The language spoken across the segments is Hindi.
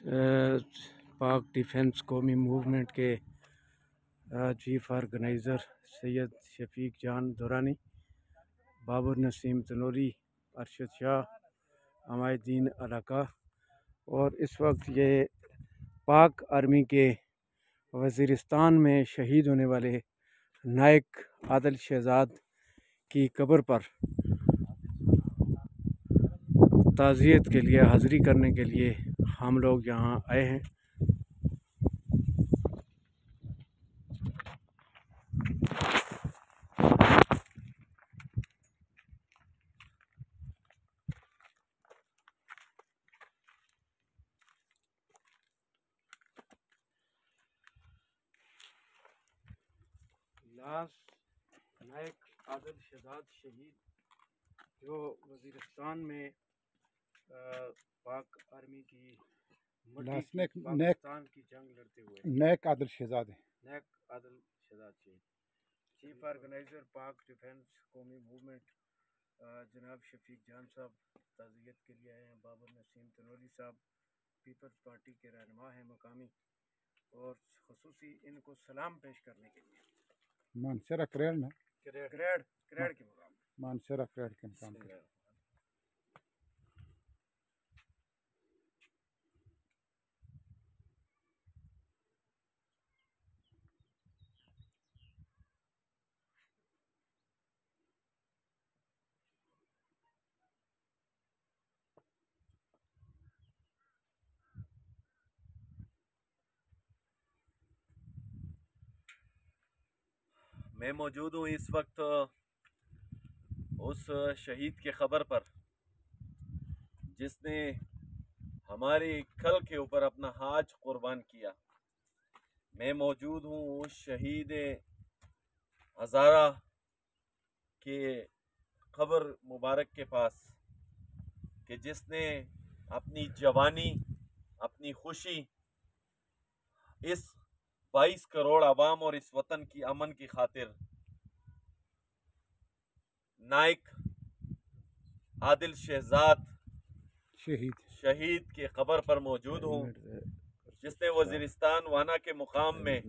पाक डिफेंस कौमी मूवमेंट के चीफ ऑर्गेनाइज़र सैयद शफीक जान दुरानी, बाबर नसीम तनूरी, अरशद शाह, हमायदीन अलाका और इस वक्त ये पाक आर्मी के वज़ीरिस्तान में शहीद होने वाले नायक आदिल शहजाद की कब्र पर ताज़ियत के लिए हाज़िरी करने के लिए हम लोग यहाँ आए हैं। लास्ट नायक आदिल शहजाद शहीद जो वज़ीरिस्तान में पाक आर्मी की पाकिस्तान की जंग लड़ते हुए नायक आदिल शहजाद है। नायक आदिल शहजाद शहीद, चीफ ऑर्गेनाइज़र पाक डिफेंस कौमी मूवमेंट जनाब शफीक जान साहब ताज़ियत के लिए आए हैं। बाबर नसीम तनूरी साहब पीपल्स पार्टी के रहनुमा हैं मकामी, और खुसूसी इनको सलाम पेश करने के लिए मानसरा क्रेड के मुकाम मानसरा क्रेड के मुकाम पे मैं मौजूद हूँ इस वक्त उस शहीद के ख़बर पर जिसने हमारे कल के ऊपर अपना हाज कुर्बान किया। मैं मौजूद हूँ उस शहीद हज़ारा के ख़बर मुबारक के पास कि जिसने अपनी जवानी, अपनी खुशी इस 22 करोड़ आवाम और इस वतन की अमन की खातिर नायक आदिल शहजाद शहीद के ख़बर पर मौजूद हूँ, जिसने वज़ीरिस्तान वाना के मुकाम में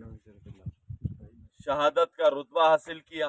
शहादत का रुतबा हासिल किया।